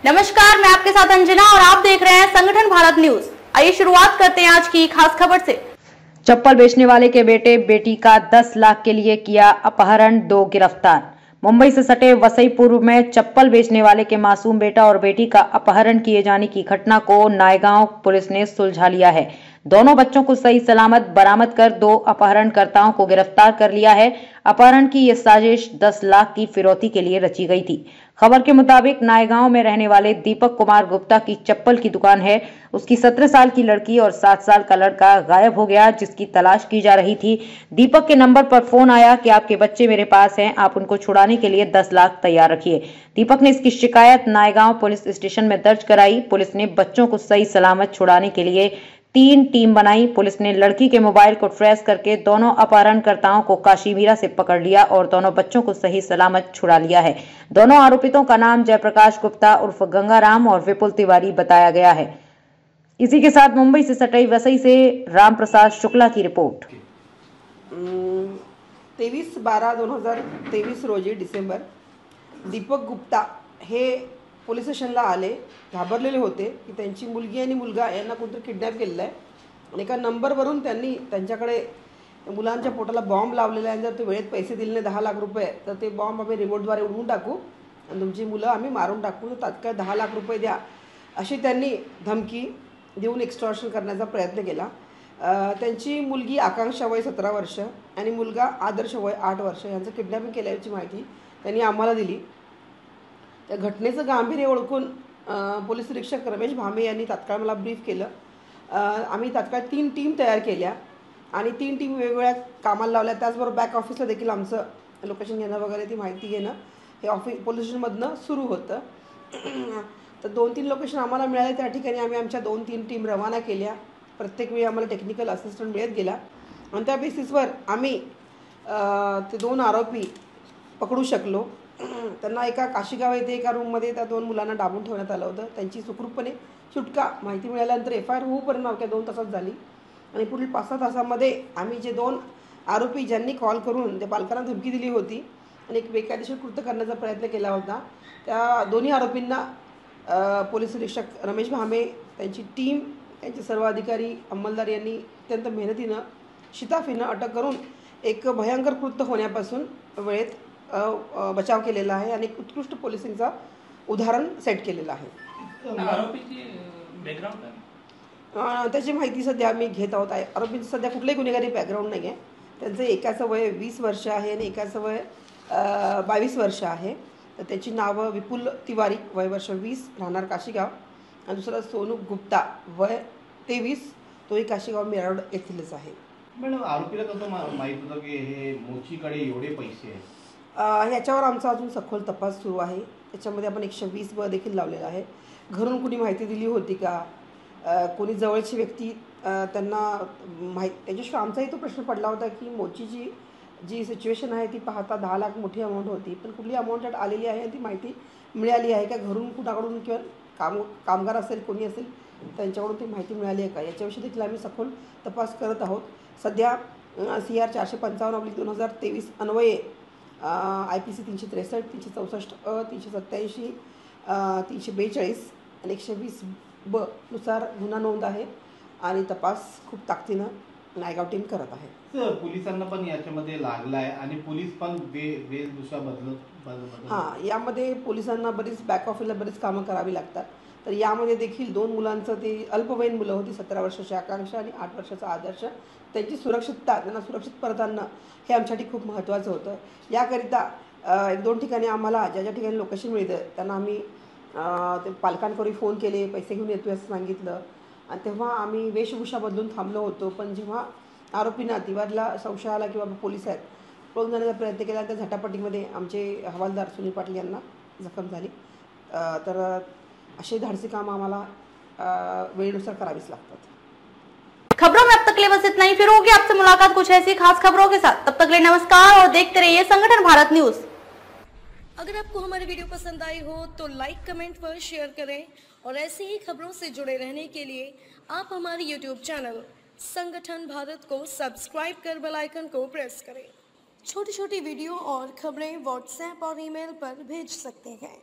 नमस्कार, मैं आपके साथ अंजना और आप देख रहे हैं संगठन भारत न्यूज। आइए शुरुआत करते हैं आज की खास खबर से। चप्पल बेचने वाले के बेटे बेटी का 10 लाख के लिए किया अपहरण, 2 गिरफ्तार। मुंबई से सटे वसईपुर में चप्पल बेचने वाले के मासूम बेटा और बेटी का अपहरण किए जाने की घटना को नायगांव पुलिस ने सुलझा लिया है। दोनों बच्चों को सही सलामत बरामद कर 2 अपहरणकर्ताओं को गिरफ्तार कर लिया है। अपहरण की ये साजिश 10 लाख की फिरौती के लिए रची गई थी। खबर के मुताबिक नायगांव में रहने वाले दीपक कुमार गुप्ता की चप्पल की दुकान है। उसकी 17 साल की लड़की और 7 साल का लड़का गायब हो गया, जिसकी तलाश की जा रही थी। दीपक के नंबर पर फोन आया कि आपके बच्चे मेरे पास हैं, आप उनको छुड़ाने के लिए 10 लाख तैयार रखिए। दीपक ने इसकी शिकायत नायगांव पुलिस स्टेशन में दर्ज कराई। पुलिस ने बच्चों को सही सलामत छुड़ाने के लिए 3 टीम बनाई। पुलिस ने लड़की के मोबाइल को ट्रेस करके दोनों अपहरणकर्ताओं को काशीमीरा से पकड़ लिया और दोनों बच्चों को सही सलामत छुड़ा लिया है। दोनों आरोपितों का नाम जयप्रकाश गुप्ता उर्फ गंगाराम और विपुल तिवारी बताया गया है। इसी के साथ मुंबई से सटई वसई से रामप्रसाद शुक्ला की रिपोर्ट। 23/12/2023 रोजी डिसेंबर दीपक गुप्ता हे पोलीस स्टेशनला आले. घाबरलेले होते की त्यांची मुलगी आणि मुलगा यांना कोणतरी किडनॅप केलेलं आहे आणि एका नंबरवरून त्यांनी त्यांच्याकडे मुलांच्या पोटाला बॉम्ब लावलेला आहे. जर ते वेळेत पैसे दिले नाही 10 लाख रुपये तर ते बॉम्ब आम्ही रिमोटद्वारे उडवून टाकू आणि तुमची मुलं आम्ही मारून टाकू, तर तात्काळ 10 लाख रुपये द्या अशी त्यांनी धमकी देऊन एक्स्टॉर्शन करण्याचा प्रयत्न केला. त्यांची मुलगी आकांक्षा वय 17 वर्ष आणि मुलगा आदर्श वय 8 वर्ष यांचं किडनॅपिंग केल्याची माहिती त्यांनी आम्हाला दिली. त्या घटनेचं गांभीर्य ओळखून पोलीस निरीक्षक रमेश भामे यांनी तात्काळ मला ब्रीफ केलं. आम्ही तात्काळ 3 टीम तयार केल्या आणि 3 टीम वेगवेगळ्या कामाला लावल्या. त्याचबरोबर बॅक ऑफिसला देखील आमचं लोकेशन घेणं वगैरे ती माहिती घेणं हे पोलीस स्टेशनमधनं सुरू होतं. तर 2-3 लोकेशन आम्हाला मिळाले. त्या ठिकाणी आम्ही आमच्या 2-3 टीम रवाना केल्या. प्रत्येक वेळी आम्हाला टेक्निकल असिस्टंट मिळत गेला आणि त्या बेसिसवर आम्ही ते 2 आरोपी पकडू शकलो. त्यांना एका काशीगाव येथे एका रूममध्ये त्या 2 मुलांना डांबून ठेवण्यात आलं होतं. त्यांची सुखरूपपणे सुटका माहिती मिळाल्यानंतर FIR होऊपर्यंत अवघ्या 2 तासात झाली आणि पुढील 5-6 तासामध्ये आम्ही जे 2 आरोपी ज्यांनी कॉल करून त्या पालकांना धमकी दिली होती आणि एक बेकायदेशीर कृत्य करण्याचा प्रयत्न केला होता, त्या दोन्ही आरोपींना पोलीस निरीक्षक रमेश भामे, त्यांची टीम, त्यांचे सर्व अधिकारी अंमलदार यांनी अत्यंत मेहनतीनं शिताफीनं अटक करून एक भयंकर कृत्य होण्यापासून वेळेत बचाव केलेला आहे आणि एक उत्कृष्ट पोलिसिंगचा उदाहरण सेट केलेलं आहे. त्याची माहिती सध्या आम्ही घेत आहोत. आरोपींचं सध्या कुठलंही गुन्हेगारी बॅकग्राऊंड नाही आहे. त्यांचं एकाचं वय 20 वर्ष आहे आणि एकाचं वय 22 वर्ष आहे. तर त्याची नावं विपुल तिवारी वय वर्ष 20 राहणार काशीगाव आणि दुसरा सोनू गुप्ता वय 23 तोही काशीगाव मेराड येथीलच आहे. मॅडम, आरोपीला कसं माहीत होतं की हे मोचीकडे एवढे पैसे आहेत? ह्याच्यावर आमचा अजून सखोल तपास सुरू आहे. त्याच्यामध्ये आपण 120 देखील लावलेला आहे. घरून कुणी माहिती दिली होती का, कोणी जवळची व्यक्ती त्यांना त्याच्याशिवाय आमचाही तो प्रश्न पडला होता की मोचीची जी सिच्युएशन आहे ती पाहता 10 लाख मोठी अमाऊंट होती, पण कुठली अमाऊंट त्यात आलेली आहे ती माहिती मिळाली आहे का, घरून कुणाकडून किंवा कामगार असेल कोणी असेल त्यांच्याकडून ती माहिती मिळाली आहे का, याच्याविषयी देखील आम्ही सखोल तपास करत आहोत. सध्या CR 455/2023 अन्वये IPC 363, 364, 387, 342 आणि 120B नुसार गुन्हा नोंद आहे आणि तपास खूप ताकदीनं नायगाव टीम करत आहे. पोलिसांना पण याच्यामध्ये लागला आहे आणि पोलीस पण वेशभूषा बदलत. यामध्ये पोलिसांना बरीच बॅक ऑफिसला बरीच कामं करावी लागतात. तर यामध्ये देखील 2 मुलांचं ते अल्पवयीन मुलं होती, 17 वर्षाची आकांक्षा आणि 8 वर्षाचा आदर्श. त्यांची सुरक्षितता, त्यांना सुरक्षित परत आणणं हे आमच्यासाठी खूप महत्त्वाचं होतं. याकरिता 1-2 ठिकाणी आम्हाला ज्या ठिकाणी लोकेशन मिळतं त्यांना आम्ही ते पालकांकडे फोन केले, पैसे घेऊन येतो असं सांगितलं आणि तेव्हा आम्ही वेशभूषा बदलून थांबलो होतो. पण जेव्हा आरोपींना तिवारीला संशय आला किंवा पोलीस आहेत पळून जाण्याचा प्रयत्न केला, त्या झटापटीमध्ये आमचे हवालदार सुनील पाटील यांना जखम झाली. तर असे धाडसी काम आम्हाला वेळेनुसार करावीच लागतात. खबरों में अब तक के लिए बस इतना ही। फिर होगी आपसे मुलाकात कुछ ऐसी खास खबरों के साथ। तब तक के लिए नमस्कार और देखते रहिए संगठन भारत न्यूज। अगर आपको हमारी वीडियो पसंद आई हो तो लाइक, कमेंट व शेयर करें और ऐसी ही खबरों से जुड़े रहने के लिए आप हमारे YouTube चैनल संगठन भारत को सब्सक्राइब कर बेल आइकन को प्रेस करें। छोटी छोटी वीडियो और खबरें व्हाट्सएप और ईमेल पर भेज सकते हैं।